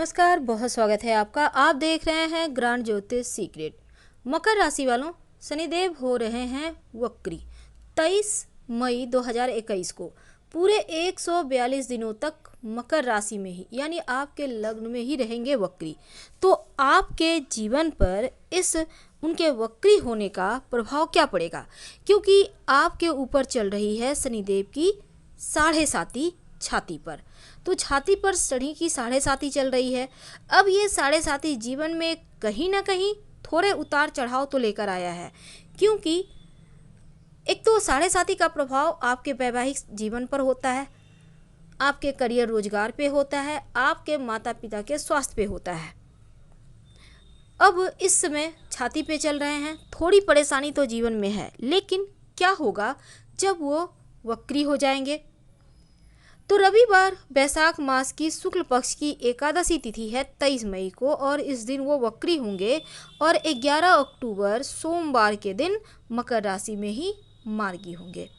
नमस्कार, बहुत स्वागत है आपका। आप देख रहे हैं ग्रांड ज्योतिष सीक्रेट। मकर राशि वालों, शनिदेव हो रहे हैं वक्री 23 मई 2021 को। पूरे 142 दिनों तक मकर राशि में ही यानी आपके लग्न में ही रहेंगे वक्री। तो आपके जीवन पर इस उनके वक्री होने का प्रभाव क्या पड़ेगा, क्योंकि आपके ऊपर चल रही है शनिदेव की 7.5 छाती पर। तो छाती पर शनि की 7.5 चल रही है। अब ये 7.5 जीवन में कहीं ना कहीं थोड़े उतार चढ़ाव तो लेकर आया है, क्योंकि एक तो 7.5 का प्रभाव आपके वैवाहिक जीवन पर होता है, आपके करियर रोजगार पे होता है, आपके माता पिता के स्वास्थ्य पे होता है। अब इस समय छाती पे चल रहे हैं, थोड़ी परेशानी तो जीवन में है, लेकिन क्या होगा जब वो वक्री हो जाएंगे। तो रविवार वैशाख मास की शुक्ल पक्ष की एकादशी तिथि है 23 मई को, और इस दिन वो वक्री होंगे और 11 अक्टूबर सोमवार के दिन मकर राशि में ही मार्गी होंगे।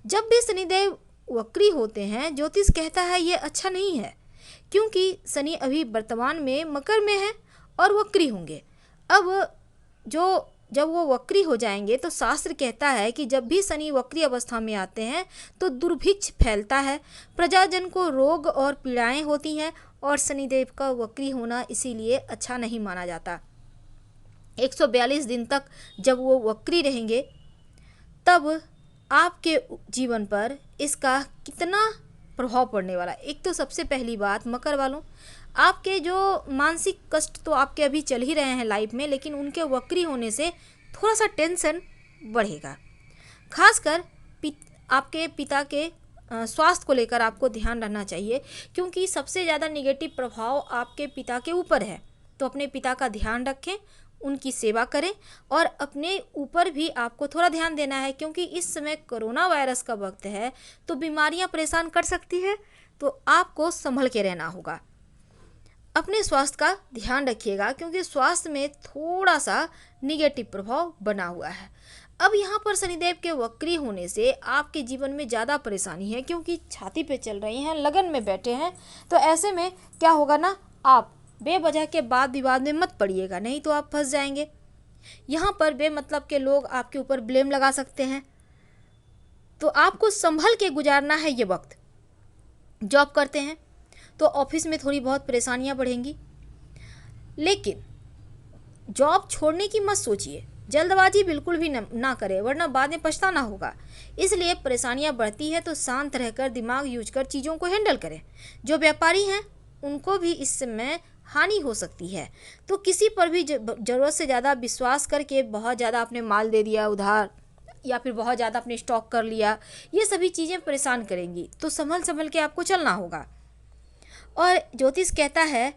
जब भी शनिदेव वक्री होते हैं, ज्योतिष कहता है ये अच्छा नहीं है, क्योंकि शनि अभी वर्तमान में मकर में है और वक्री होंगे। अब जब वो वक्री हो जाएंगे तो शास्त्र कहता है कि जब भी शनि वक्री अवस्था में आते हैं तो दुर्भिक्ष फैलता है, प्रजाजन को रोग और पीड़ाएं होती हैं, और शनिदेव का वक्री होना इसीलिए अच्छा नहीं माना जाता। 142 दिन तक जब वो वक्री रहेंगे तब आपके जीवन पर इसका कितना प्रभाव पड़ने वाला। एक तो सबसे पहली बात, मकर वालों, आपके जो मानसिक कष्ट तो आपके अभी चल ही रहे हैं लाइफ में, लेकिन उनके वक्री होने से थोड़ा सा टेंशन बढ़ेगा। खासकर आपके पिता के स्वास्थ्य को लेकर आपको ध्यान रखना चाहिए, क्योंकि सबसे ज़्यादा निगेटिव प्रभाव आपके पिता के ऊपर है। तो अपने पिता का ध्यान रखें, उनकी सेवा करें, और अपने ऊपर भी आपको थोड़ा ध्यान देना है, क्योंकि इस समय कोरोना वायरस का वक्त है, तो बीमारियां परेशान कर सकती है। तो आपको संभल के रहना होगा, अपने स्वास्थ्य का ध्यान रखिएगा, क्योंकि स्वास्थ्य में थोड़ा सा निगेटिव प्रभाव बना हुआ है। अब यहाँ पर शनिदेव के वक्री होने से आपके जीवन में ज़्यादा परेशानी है, क्योंकि छाती पे चल रही हैं, लगन में बैठे हैं। तो ऐसे में क्या होगा ना, आप बेवजह के वाद विवाद में मत पड़िएगा, नहीं तो आप फंस जाएंगे। यहाँ पर बेमतलब के लोग आपके ऊपर ब्लेम लगा सकते हैं, तो आपको संभल के गुजारना है ये वक्त। जॉब करते हैं तो ऑफिस में थोड़ी बहुत परेशानियां बढ़ेंगी, लेकिन जॉब छोड़ने की मत सोचिए, जल्दबाजी बिल्कुल भी ना करें, वरना बाद में पछताना होगा। इसलिए परेशानियां बढ़ती है तो शांत रहकर दिमाग यूज कर चीज़ों को हैंडल करें। जो व्यापारी हैं उनको भी इस समय हानि हो सकती है, तो किसी पर भी ज़रूरत से ज़्यादा विश्वास करके बहुत ज़्यादा आपने माल दे दिया उधार, या फिर बहुत ज़्यादा अपने स्टॉक कर लिया, ये सभी चीज़ें परेशान करेंगी। तो संभल के आपको चलना होगा। और ज्योतिष कहता है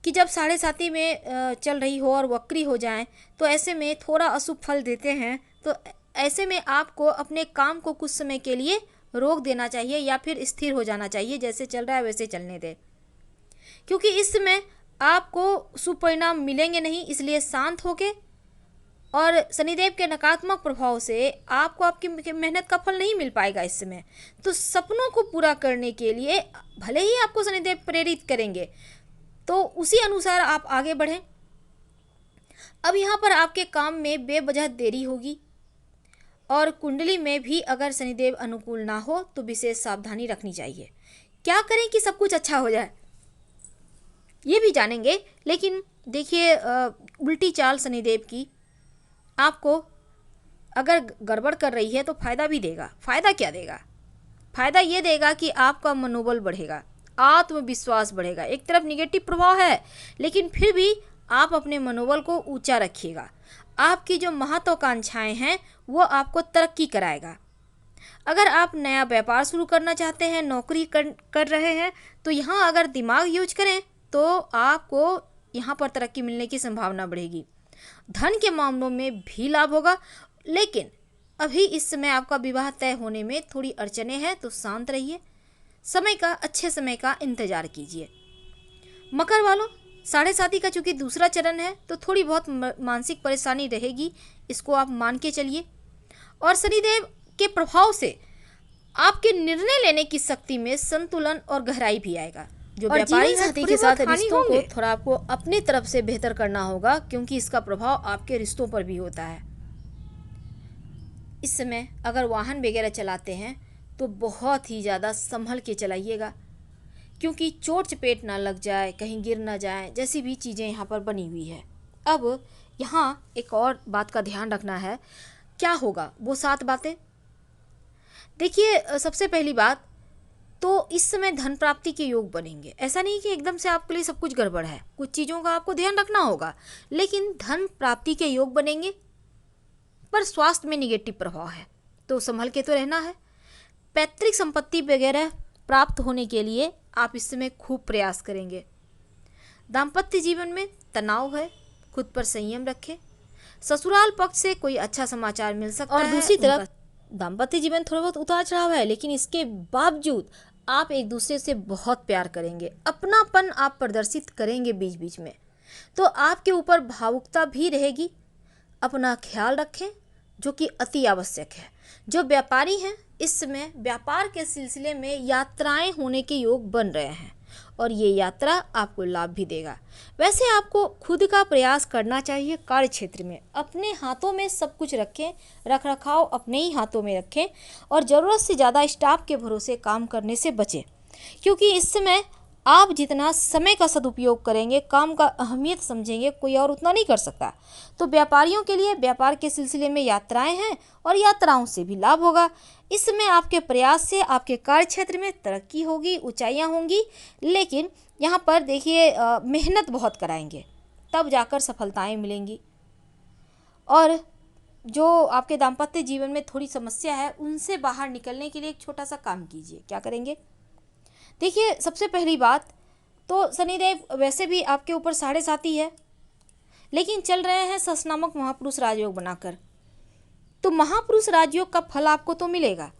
कि जब 7.5 में चल रही हो और वक्री हो जाएं, तो ऐसे में थोड़ा अशुभ फल देते हैं। तो ऐसे में आपको अपने काम को कुछ समय के लिए रोक देना चाहिए, या फिर स्थिर हो जाना चाहिए, जैसे चल रहा है वैसे चलने दें, क्योंकि इस समय आपको शुभ परिणाम मिलेंगे नहीं। इसलिए शांत होके, और शनिदेव के नकारात्मक प्रभाव से आपको आपकी मेहनत का फल नहीं मिल पाएगा इस समय। तो सपनों को पूरा करने के लिए भले ही आपको शनिदेव प्रेरित करेंगे, तो उसी अनुसार आप आगे बढ़ें। अब यहाँ पर आपके काम में बेवजह देरी होगी, और कुंडली में भी अगर शनिदेव अनुकूल ना हो तो विशेष सावधानी रखनी चाहिए। क्या करें कि सब कुछ अच्छा हो जाए, ये भी जानेंगे। लेकिन देखिए, उल्टी चाल शनिदेव की आपको अगर गड़बड़ कर रही है तो फायदा भी देगा। फायदा क्या देगा? फायदा ये देगा कि आपका मनोबल बढ़ेगा, आत्मविश्वास बढ़ेगा। एक तरफ निगेटिव प्रभाव है, लेकिन फिर भी आप अपने मनोबल को ऊंचा रखिएगा। आपकी जो महत्वाकांक्षाएं हैं वो आपको तरक्की कराएगा। अगर आप नया व्यापार शुरू करना चाहते हैं, नौकरी कर रहे हैं, तो यहाँ अगर दिमाग यूज करें तो आपको यहाँ पर तरक्की मिलने की संभावना बढ़ेगी। धन के मामलों में भी लाभ होगा, लेकिन अभी इस समय आपका विवाह तय होने में थोड़ी अड़चने हैं, तो शांत रहिए, अच्छे समय का इंतजार कीजिए। मकर वालों, 7.5 का चूंकि दूसरा चरण है, तो थोड़ी बहुत मानसिक परेशानी रहेगी, इसको आप मान के चलिए। और शनिदेव के प्रभाव से आपके निर्णय लेने की शक्ति में संतुलन और गहराई भी आएगा। जो और व्यापारी जीवन हैं साथी थोड़े के साथ बहुत हानि रिश्तों को होंगे। थोड़ा आपको अपनी तरफ से बेहतर करना होगा, क्योंकि इसका प्रभाव आपके रिश्तों पर भी होता है। इस समय अगर वाहन वगैरह चलाते हैं तो बहुत ही ज़्यादा संभल के चलाइएगा, क्योंकि चोट चपेट ना लग जाए, कहीं गिर ना जाए, जैसी भी चीज़ें यहाँ पर बनी हुई है। अब यहाँ एक और बात का ध्यान रखना है। क्या होगा वो 7 बातें? देखिए, सबसे पहली बात तो इस समय धन प्राप्ति के योग बनेंगे। ऐसा नहीं कि एकदम से आपके लिए सब कुछ गड़बड़ है, कुछ चीज़ों का आपको ध्यान रखना होगा, लेकिन धन प्राप्ति के योग बनेंगे। पर स्वास्थ्य में निगेटिव प्रभाव है, तो संभल के तो रहना है। पैतृक संपत्ति वगैरह प्राप्त होने के लिए आप इस समय खूब प्रयास करेंगे। दाम्पत्य जीवन में तनाव है, खुद पर संयम रखें। ससुराल पक्ष से कोई अच्छा समाचार मिल सकता है। और दूसरी तरफ दाम्पत्य जीवन थोड़ा बहुत उतार चढ़ाव है, लेकिन इसके बावजूद आप एक दूसरे से बहुत प्यार करेंगे, अपनापन आप प्रदर्शित करेंगे बीच बीच में, तो आपके ऊपर भावुकता भी रहेगी। अपना ख्याल रखें, जो कि अति आवश्यक है। जो व्यापारी हैं इस समय व्यापार के सिलसिले में यात्राएं होने के योग बन रहे हैं, और ये यात्रा आपको लाभ भी देगा। वैसे आपको खुद का प्रयास करना चाहिए। कार्य क्षेत्र में अपने हाथों में सब कुछ रखें, रख रखाव अपने ही हाथों में रखें, और ज़रूरत से ज़्यादा स्टाफ के भरोसे काम करने से बचें, क्योंकि इस समय आप जितना समय का सदुपयोग करेंगे, काम का अहमियत समझेंगे, कोई और उतना नहीं कर सकता। तो व्यापारियों के लिए व्यापार के सिलसिले में यात्राएं हैं, और यात्राओं से भी लाभ होगा। इस समय आपके प्रयास से आपके कार्य क्षेत्र में तरक्की होगी, ऊंचाइयां होंगी, लेकिन यहाँ पर देखिए मेहनत बहुत कराएंगे, तब जाकर सफलताएं मिलेंगी। और जो आपके दाम्पत्य जीवन में थोड़ी समस्या है, उनसे बाहर निकलने के लिए एक छोटा सा काम कीजिए। क्या करेंगे? देखिए, सबसे पहली बात तो शनिदेव वैसे भी आपके ऊपर 7.5 है, लेकिन चल रहे हैं सस नामक महापुरुष राजयोग बनाकर, तो महापुरुष राजयोग का फल आपको तो मिलेगा।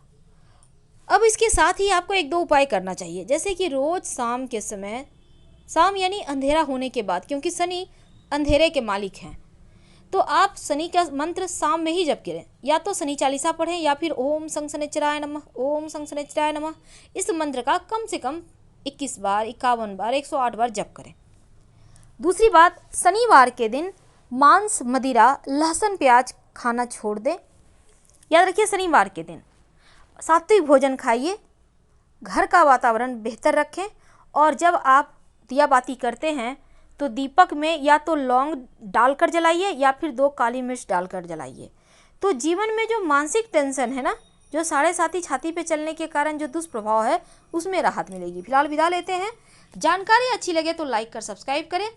अब इसके साथ ही आपको 1-2 उपाय करना चाहिए, जैसे कि रोज शाम के समय, शाम यानी अंधेरा होने के बाद, क्योंकि शनि अंधेरे के मालिक हैं, तो आप शनि का मंत्र शाम में ही जप करें। या तो शनि चालीसा पढ़ें, या फिर ओम संग शनिचराय नमः, ओम संग शनिचराय नमः, इस मंत्र का कम से कम 21 बार, 51 बार, 108 बार जप करें। दूसरी बात, शनिवार के दिन मांस, मदिरा, लहसुन, प्याज खाना छोड़ दें। याद रखिए, शनिवार के दिन सात्विक भोजन खाइए, घर का वातावरण बेहतर रखें, और जब आप दिया बाती करते हैं तो दीपक में या तो लौंग डालकर जलाइए, या फिर 2 काली मिर्च डालकर जलाइए। तो जीवन में जो मानसिक टेंशन है ना, जो 7.5 छाती पे चलने के कारण जो दुष्प्रभाव है, उसमें राहत मिलेगी। फिलहाल विदा लेते हैं। जानकारी अच्छी लगे तो लाइक कर सब्सक्राइब करें।